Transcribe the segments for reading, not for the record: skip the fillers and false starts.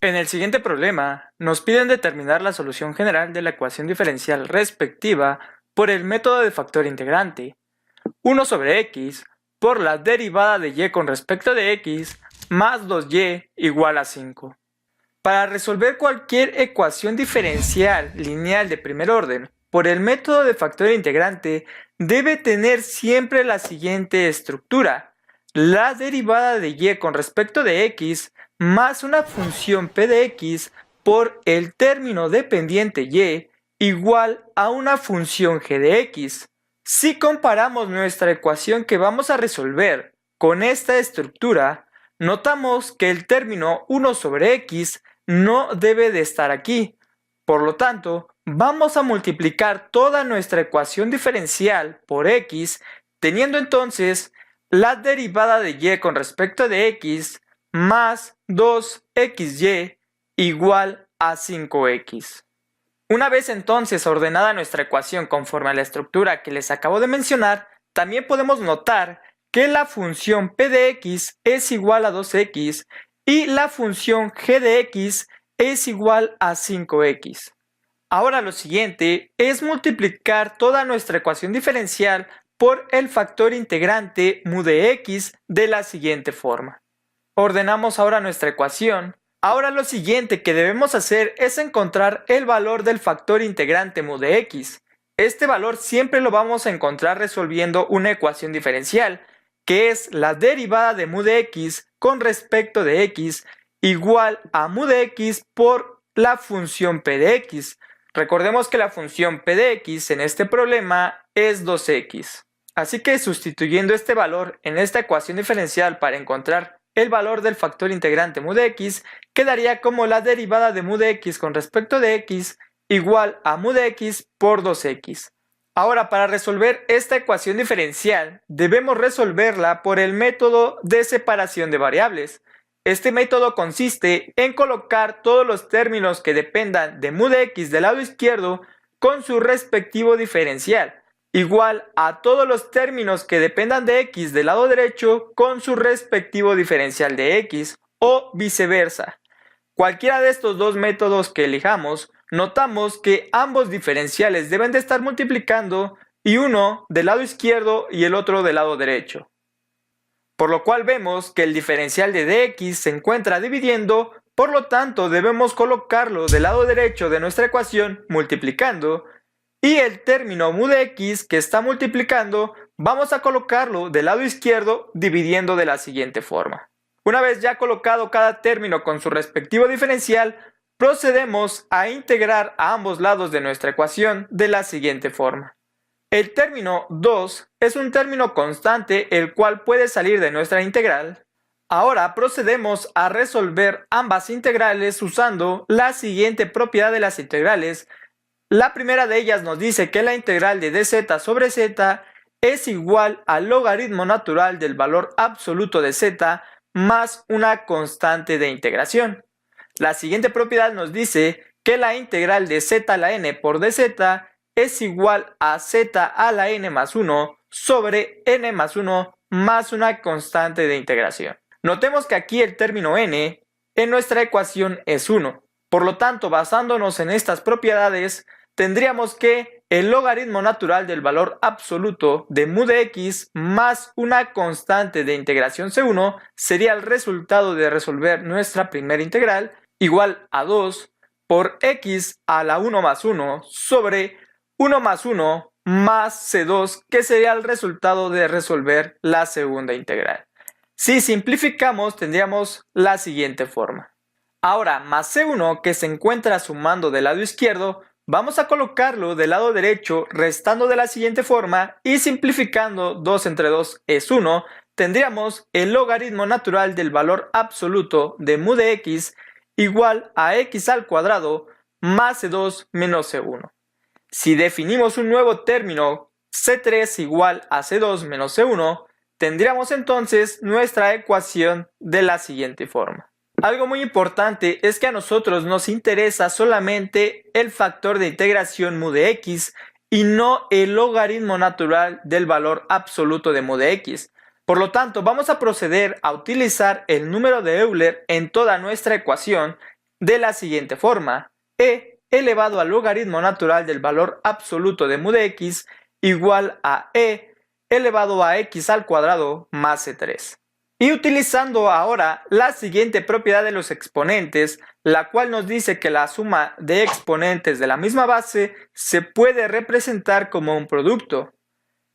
En el siguiente problema, nos piden determinar la solución general de la ecuación diferencial respectiva por el método de factor integrante. 1 sobre x por la derivada de y con respecto de x más 2y igual a 5. Para resolver cualquier ecuación diferencial lineal de primer orden por el método de factor integrante, debe tener siempre la siguiente estructura: la derivada de y con respecto de x más una función p de x por el término dependiente y igual a una función g de x. Si comparamos nuestra ecuación que vamos a resolver con esta estructura, notamos que el término 1 sobre x no debe de estar aquí. Por lo tanto, vamos a multiplicar toda nuestra ecuación diferencial por x, teniendo entonces la derivada de y con respecto de x más 2xy igual a 5x. Una vez entonces ordenada nuestra ecuación conforme a la estructura que les acabo de mencionar, también podemos notar que la función p de x es igual a 2x y la función g de x es igual a 5x. Ahora lo siguiente es multiplicar toda nuestra ecuación diferencial por el factor integrante mu de x de la siguiente forma. Ordenamos ahora nuestra ecuación. Ahora lo siguiente que debemos hacer es encontrar el valor del factor integrante mu de x. Este valor siempre lo vamos a encontrar resolviendo una ecuación diferencial, que es la derivada de mu de x con respecto de x igual a mu de x por la función p de x. Recordemos que la función p de x en este problema es 2x. Así que sustituyendo este valor en esta ecuación diferencial para encontrar el valor del factor integrante mu de x, quedaría como la derivada de mu de x con respecto de x igual a mu de x por 2x. Ahora, para resolver esta ecuación diferencial, debemos resolverla por el método de separación de variables. Este método consiste en colocar todos los términos que dependan de mu de x del lado izquierdo con su respectivo diferencial, igual a todos los términos que dependan de x del lado derecho con su respectivo diferencial de x, o viceversa. Cualquiera de estos dos métodos que elijamos, notamos que ambos diferenciales deben de estar multiplicando, y uno del lado izquierdo y el otro del lado derecho. Por lo cual vemos que el diferencial de dx se encuentra dividiendo, por lo tanto debemos colocarlo del lado derecho de nuestra ecuación multiplicando, y el término mu de x que está multiplicando vamos a colocarlo del lado izquierdo dividiendo de la siguiente forma. Una vez ya colocado cada término con su respectivo diferencial, procedemos a integrar a ambos lados de nuestra ecuación de la siguiente forma. El término 2 es un término constante el cual puede salir de nuestra integral. Ahora procedemos a resolver ambas integrales usando la siguiente propiedad de las integrales. La primera de ellas nos dice que la integral de dz sobre z es igual al logaritmo natural del valor absoluto de z más una constante de integración. La siguiente propiedad nos dice que la integral de z a la n por dz es igual a z a la n más 1 sobre n más 1 más una constante de integración. Notemos que aquí el término n en nuestra ecuación es 1. Por lo tanto, basándonos en estas propiedades, tendríamos que el logaritmo natural del valor absoluto de mu de x más una constante de integración C1 sería el resultado de resolver nuestra primera integral, igual a 2 por x a la 1 más 1 sobre 1 más 1 más C2, que sería el resultado de resolver la segunda integral. Si simplificamos, tendríamos la siguiente forma. Ahora, más C1 que se encuentra sumando del lado izquierdo, vamos a colocarlo del lado derecho restando de la siguiente forma y simplificando 2 entre 2 es 1, tendríamos el logaritmo natural del valor absoluto de mu de x igual a x al cuadrado más C2 menos C1. Si definimos un nuevo término C3 igual a C2 menos C1, tendríamos entonces nuestra ecuación de la siguiente forma. Algo muy importante es que a nosotros nos interesa solamente el factor de integración mu de x y no el logaritmo natural del valor absoluto de mu de x. Por lo tanto, vamos a proceder a utilizar el número de Euler en toda nuestra ecuación, de la siguiente forma: e elevado al logaritmo natural del valor absoluto de mu de x igual a e elevado a x al cuadrado más c3. Y utilizando ahora la siguiente propiedad de los exponentes, la cual nos dice que la suma de exponentes de la misma base se puede representar como un producto.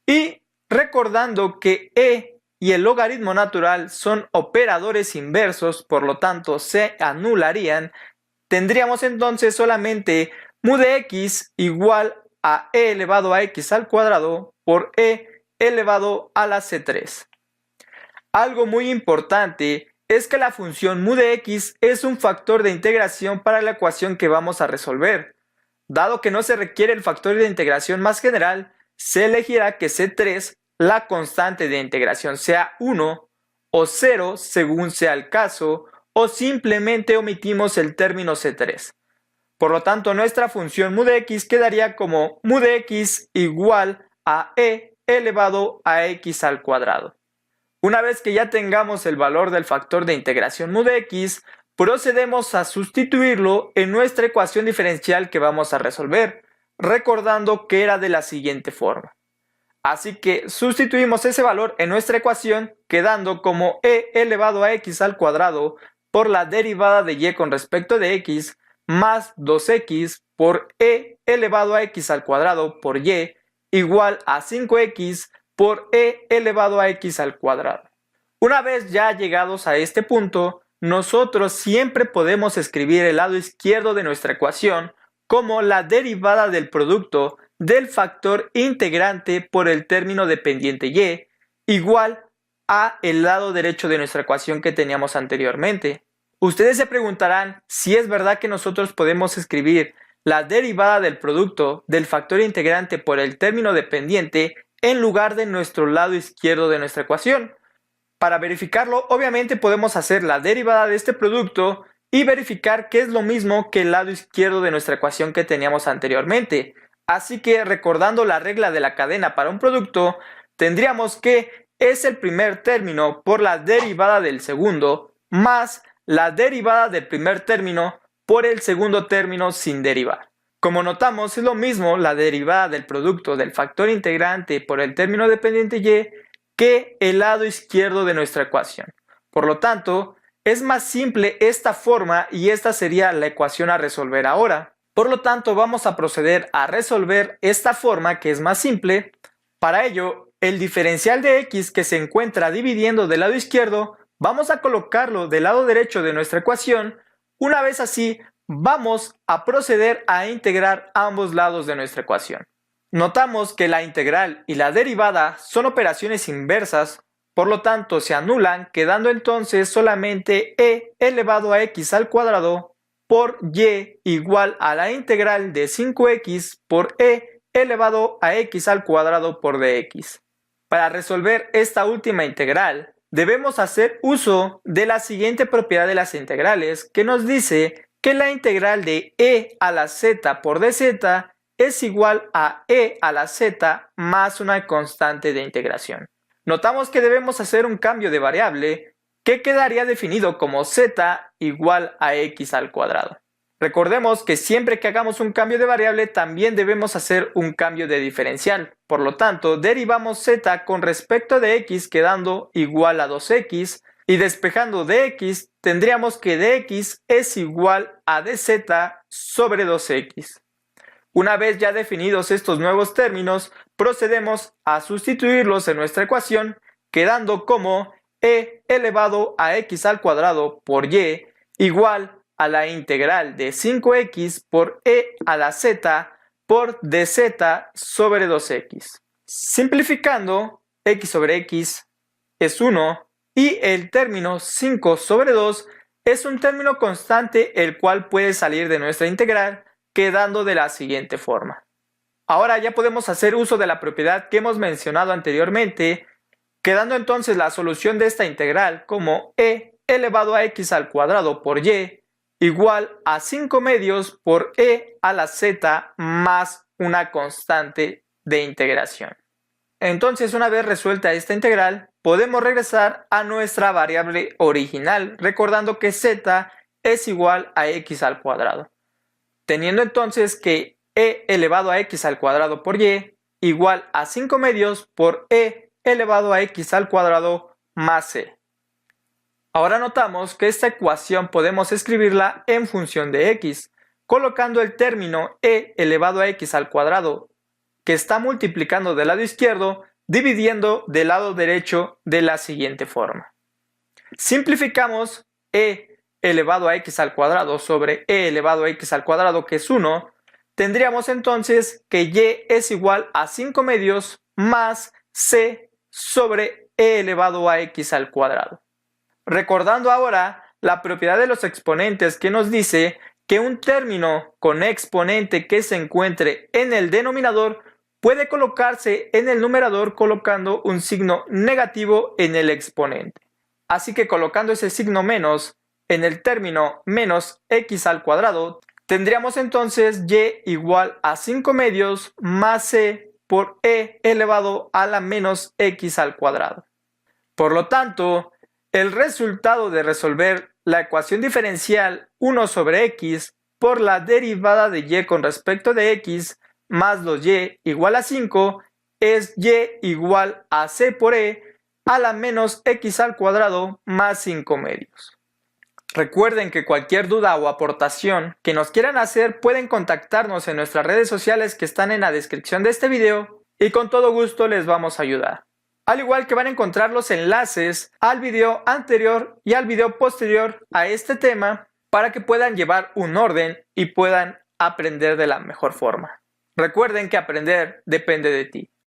Y recordando que e y el logaritmo natural son operadores inversos, por lo tanto se anularían, tendríamos entonces solamente mu de x igual a e elevado a x al cuadrado por e elevado a la c3. Algo muy importante es que la función mu de x es un factor de integración para la ecuación que vamos a resolver. Dado que no se requiere el factor de integración más general, se elegirá que c3, la constante de integración, sea 1 o 0 según sea el caso, o simplemente omitimos el término c3. Por lo tanto, nuestra función mu de x quedaría como mu de x igual a e elevado a x al cuadrado. Una vez que ya tengamos el valor del factor de integración mu de x, procedemos a sustituirlo en nuestra ecuación diferencial que vamos a resolver, recordando que era de la siguiente forma. Así que sustituimos ese valor en nuestra ecuación, quedando como e elevado a x al cuadrado por la derivada de y con respecto de x más 2x por e elevado a x al cuadrado por y igual a 5x por e elevado a x al cuadrado. Una vez ya llegados a este punto, nosotros siempre podemos escribir el lado izquierdo de nuestra ecuación como la derivada del producto del factor integrante por el término dependiente y igual a el lado derecho de nuestra ecuación que teníamos anteriormente. Ustedes se preguntarán si es verdad que nosotros podemos escribir la derivada del producto del factor integrante por el término dependiente en lugar de nuestro lado izquierdo de nuestra ecuación. Para verificarlo, obviamente podemos hacer la derivada de este producto y verificar que es lo mismo que el lado izquierdo de nuestra ecuación que teníamos anteriormente. Así que recordando la regla de la cadena para un producto, tendríamos que es el primer término por la derivada del segundo más la derivada del primer término por el segundo término sin derivar. Como notamos, es lo mismo la derivada del producto del factor integrante por el término dependiente y que el lado izquierdo de nuestra ecuación. Por lo tanto, es más simple esta forma y esta sería la ecuación a resolver ahora. Por lo tanto, vamos a proceder a resolver esta forma que es más simple. Para ello, el diferencial de x que se encuentra dividiendo del lado izquierdo, vamos a colocarlo del lado derecho de nuestra ecuación. Una vez así, vamos a proceder a integrar ambos lados de nuestra ecuación. Notamos que la integral y la derivada son operaciones inversas, por lo tanto se anulan, quedando entonces solamente e elevado a x al cuadrado por y igual a la integral de 5x por e elevado a x al cuadrado por dx. Para resolver esta última integral, debemos hacer uso de la siguiente propiedad de las integrales, que nos dice que la integral de e a la z por dz es igual a e a la z más una constante de integración. Notamos que debemos hacer un cambio de variable que quedaría definido como z igual a x al cuadrado. Recordemos que siempre que hagamos un cambio de variable también debemos hacer un cambio de diferencial. Por lo tanto, derivamos z con respecto de x quedando igual a 2x y despejando dx tendríamos que dx es igual a dz sobre 2x. Una vez ya definidos estos nuevos términos, procedemos a sustituirlos en nuestra ecuación, quedando como e elevado a x al cuadrado por y igual a la integral de 5x por e a la z por dz sobre 2x. Simplificando, x sobre x es 1 y el término 5 sobre 2 es un término constante el cual puede salir de nuestra integral, quedando de la siguiente forma. Ahora ya podemos hacer uso de la propiedad que hemos mencionado anteriormente, quedando entonces la solución de esta integral como e elevado a x al cuadrado por y igual a 5 medios por e a la z más una constante de integración. Entonces, una vez resuelta esta integral, podemos regresar a nuestra variable original, recordando que z es igual a x al cuadrado, teniendo entonces que e elevado a x al cuadrado por y igual a 5 medios por e elevado a x al cuadrado más c. Ahora notamos que esta ecuación podemos escribirla en función de x, colocando el término e elevado a x al cuadrado, que está multiplicando del lado izquierdo, dividiendo del lado derecho de la siguiente forma. Simplificamos e elevado a x al cuadrado sobre e elevado a x al cuadrado, que es 1, tendríamos entonces que y es igual a 5 medios más c sobre e elevado a x al cuadrado. Recordando ahora la propiedad de los exponentes, que nos dice que un término con exponente que se encuentre en el denominador puede colocarse en el numerador colocando un signo negativo en el exponente. Así que colocando ese signo menos en el término menos x al cuadrado, tendríamos entonces y igual a 5 medios más c por e elevado a la menos x al cuadrado. Por lo tanto, el resultado de resolver la ecuación diferencial 1 sobre x por la derivada de y con respecto de x más 2y igual a 5 es y igual a c por e a la menos x al cuadrado más 5 medios. Recuerden que cualquier duda o aportación que nos quieran hacer pueden contactarnos en nuestras redes sociales que están en la descripción de este video y con todo gusto les vamos a ayudar. Al igual que van a encontrar los enlaces al video anterior y al video posterior a este tema para que puedan llevar un orden y puedan aprender de la mejor forma. Recuerden que aprender depende de ti.